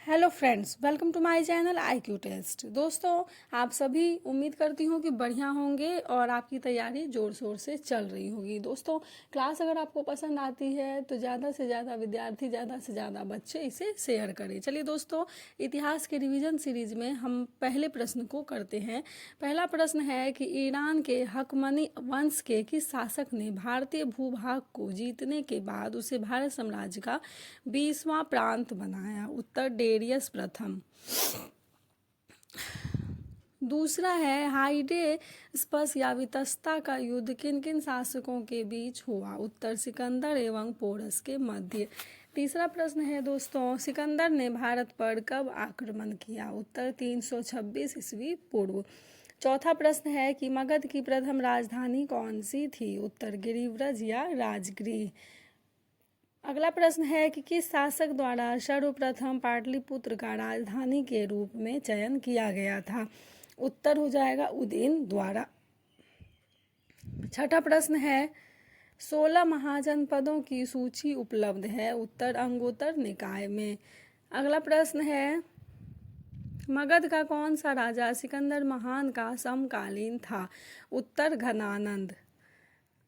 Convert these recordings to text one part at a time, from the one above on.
Hello friends, welcome to my channel IQ test. दोस्तों, आप सभी उम्मीद करती हूँ कि बढ़िया होंगे और आपकी तैयारी ज़ोर शोर से चल रही होगी। दोस्तों, क्लास अगर आपको पसंद आती है तो ज़्यादा से ज़्यादा विद्यार्थी, ज़्यादा से ज़्यादा बच्चे इसे शेयर करें। चलिए दोस्तों, इतिहास के रिवीजन सीरीज में हम पहले प्रश्न को करते हैं। पहला प्रश्न है कि ईरान के हकमनी वंश के किस शासक ने भारतीय भूभाग को जीतने के बाद उसे भारत साम्राज्य का 20वां प्रांत बनाया? उत्तर डेरियस प्रथम। दूसरा है हाइडे स्पस या वितस्ता का युद्ध किन किन शासकों के बीच हुआ? उत्तर सिकंदर एवं पोरस के मध्य। तीसरा प्रश्न है दोस्तों, सिकंदर ने भारत पर कब आक्रमण किया? उत्तर 326 ईस्वी पूर्व। चौथा प्रश्न है कि मगध की प्रथम राजधानी कौन सी थी? उत्तर गिरिव्रज या राजगृह। अगला प्रश्न है कि किस शासक द्वारा सर्वप्रथम पाटलिपुत्र का राजधानी के रूप में चयन किया गया था? उत्तर हो जाएगा उदयन द्वारा। छठा प्रश्न है 16 महाजनपदों की सूची उपलब्ध है। उत्तर अंगुत्तर निकाय में। अगला प्रश्न है मगध का कौन सा राजा सिकंदर महान का समकालीन था? उत्तर घनानंद।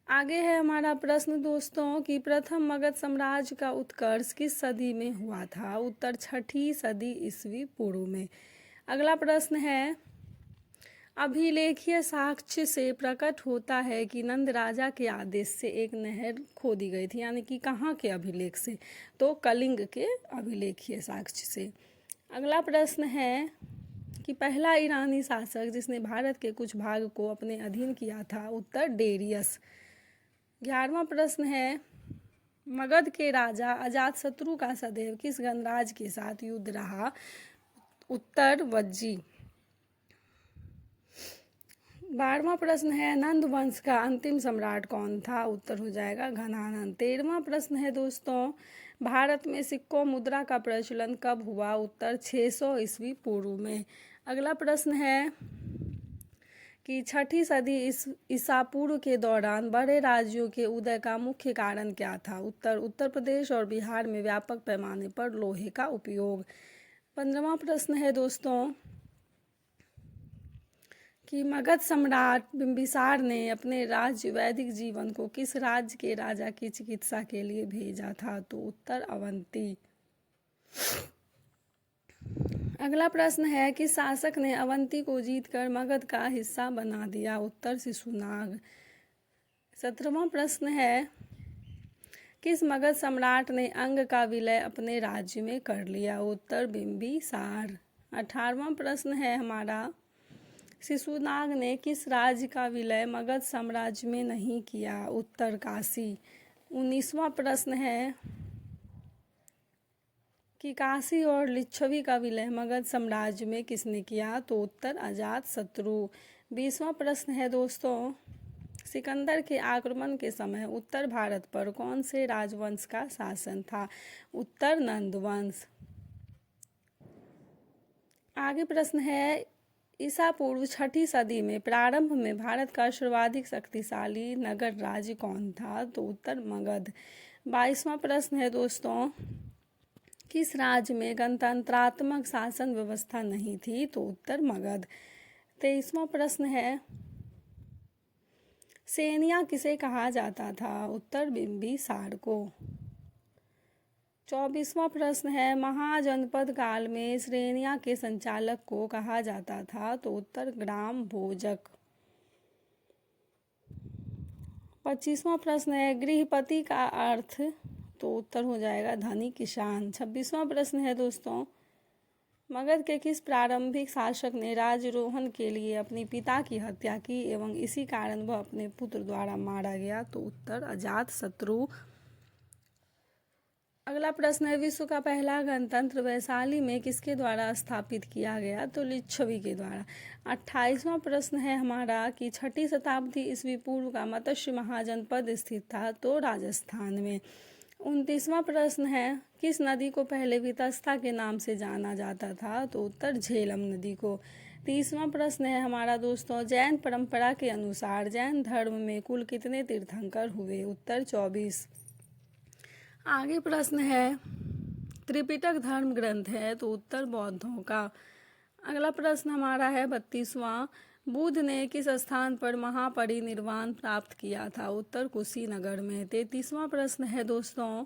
आगे है हमारा प्रश्न दोस्तों कि प्रथम मगध साम्राज्य का उत्कर्ष किस सदी में हुआ था? उत्तर 6ठी सदी ईस्वी पूर्व में। अगला प्रश्न है अभिलेखीय साक्ष्य से प्रकट होता है कि नंद राजा के आदेश से एक नहर खोदी गई थी, यानी कि कहाँ के अभिलेख से? तो कलिंग के अभिलेखीय साक्ष्य से। अगला प्रश्न है कि पहला ईरानी शासक जिसने भारत के कुछ भाग को अपने अधीन किया था? उत्तर डेरियस। 11वां प्रश्न है मगध के राजा अजातशत्रु का सदैव किस गणराज्य के साथ युद्ध रहा? उत्तर वज्जी। 12वां प्रश्न है नंद वंश का अंतिम सम्राट कौन था? उत्तर हो जाएगा घनानंद। 13वां प्रश्न है दोस्तों भारत में सिक्कों मुद्रा का प्रचलन कब हुआ? उत्तर 600 ईस्वी पूर्व में। अगला प्रश्न है कि 6ठी सदी ईसा पूर्व के दौरान बड़े राज्यों के उदय का मुख्य कारण क्या था? उत्तर उत्तर प्रदेश और बिहार में व्यापक पैमाने पर लोहे का उपयोग। 15वां प्रश्न है दोस्तों कि मगध सम्राट बिंबिसार ने अपने राज्य वैदिक जीवन को किस राज्य के राजा की चिकित्सा के लिए भेजा था? तो उत्तर अवंती। अगला प्रश्न है कि शासक ने अवंती को जीतकर मगध का हिस्सा बना दिया? उत्तर शिशुनाग। 17वां प्रश्न है किस मगध सम्राट ने अंग का विलय अपने राज्य में कर लिया? उत्तर बिंबिसार। 18वां प्रश्न है हमारा शिशुनाग ने किस राज्य का विलय मगध साम्राज्य में नहीं किया? उत्तर काशी। 19वां प्रश्न है कि काशी और लिच्छवी का विलय मगध साम्राज्य में किसने किया? तो उत्तर अजातशत्रु। 20वां प्रश्न है दोस्तों सिकंदर के आक्रमण के समय उत्तर भारत पर कौन से राजवंश का शासन था? उत्तर नंद वंश। आगे प्रश्न है ईसा पूर्व 6ठी सदी में प्रारंभ में भारत का सर्वाधिक शक्तिशाली नगर राज्य कौन था? तो उत्तर मगध। 22वां प्रश्न है दोस्तों किस राज्य में गणतंत्रात्मक शासन व्यवस्था नहीं थी? तो उत्तर मगध। 23वां प्रश्न है सेनिया किसे कहा जाता था? उत्तर बिंबिसार को। 24वां प्रश्न है महाजनपद काल में श्रेणिया के संचालक को कहा जाता था? तो उत्तर ग्राम भोजक। 25वां प्रश्न है गृहपति का अर्थ? तो उत्तर हो जाएगा धनी किसान। 26वां प्रश्न है दोस्तों मगध के किस प्रारंभिक शासक ने राज्यारोहण के लिए अपने पिता की हत्या की एवं इसी कारण वह अपने पुत्र द्वारा मारा गया? तो उत्तर अजातशत्रु। अगला प्रश्न है विश्व का पहला गणतंत्र वैशाली में किसके द्वारा स्थापित किया गया? तो लिच्छवी के द्वारा। 28वां प्रश्न है हमारा कि 6ठी शताब्दी ईस्वी पूर्व का मत्स्य महाजनपद स्थित था? तो राजस्थान में। 29वां प्रश्न है किस नदी को पहले वितस्ता के नाम से जाना जाता था? तो उत्तर झेलम नदी को। 30वां प्रश्न है हमारा दोस्तों जैन परंपरा के अनुसार जैन धर्म में कुल कितने तीर्थंकर हुए? उत्तर 24। आगे प्रश्न है त्रिपिटक धर्म ग्रंथ है? तो उत्तर बौद्धों का। अगला प्रश्न हमारा है 32वां, बुद्ध ने किस स्थान पर महापरिनिर्वाण प्राप्त किया था? उत्तर कुशीनगर में। 33वां प्रश्न है दोस्तों,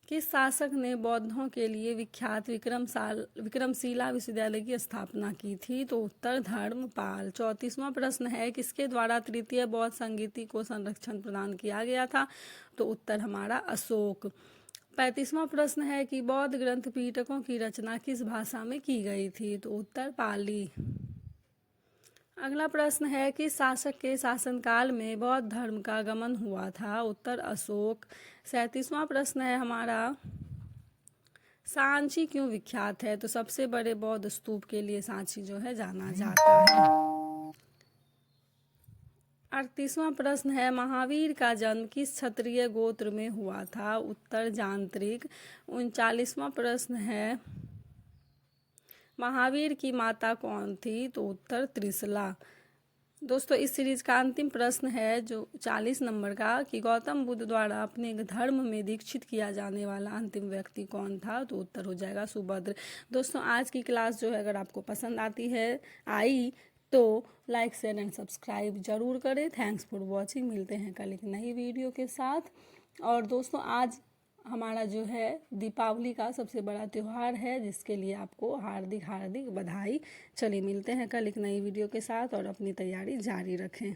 किस शासक ने बौद्धों के लिए विख्यात विक्रमशिला विश्वविद्यालय की स्थापना की थी? तो उत्तर धर्मपाल। 34वां प्रश्न है, किसके द्वारा तृतीय बौद्ध संगीति को संरक्षण प्रदान किया गया था? तो उत्तर हमारा अशोक। 35वां प्रश्न है कि बौद्ध ग्रंथ पिटकों की रचना किस भाषा में की गई थी? तो उत्तर पाली। अगला प्रश्न है, किस शासक के शासनकाल में बौद्ध धर्म का आगमन हुआ था? उत्तर अशोक। 37वां प्रश्न है हमारा, सांची क्यों विख्यात है? तो सबसे बड़े बौद्ध स्तूप के लिए सांची जो है जाना जाता है। 38वां प्रश्न है, महावीर का जन्म किस क्षत्रिय गोत्र में हुआ था? उत्तर जांत्रिक। 39वां प्रश्न है, महावीर की माता कौन थी? तो उत्तर त्रिशला। दोस्तों इस सीरीज का अंतिम प्रश्न है जो 40 नंबर का, कि गौतम बुद्ध द्वारा अपने धर्म में दीक्षित किया जाने वाला अंतिम व्यक्ति कौन था? तो उत्तर हो जाएगा सुभद्र। दोस्तों आज की क्लास जो है अगर आपको पसंद आई तो लाइक शेयर एंड सब्सक्राइब जरूर करें। Thanks for watching. मिलते हैं कल एक नई वीडियो के साथ। और दोस्तों आज हमारा जो है दीपावली का सबसे बड़ा त्यौहार है, जिसके लिए आपको हार्दिक हार्दिक बधाई। चलिए मिलते हैं कल एक नई वीडियो के साथ और अपनी तैयारी जारी रखें।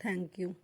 Thank you.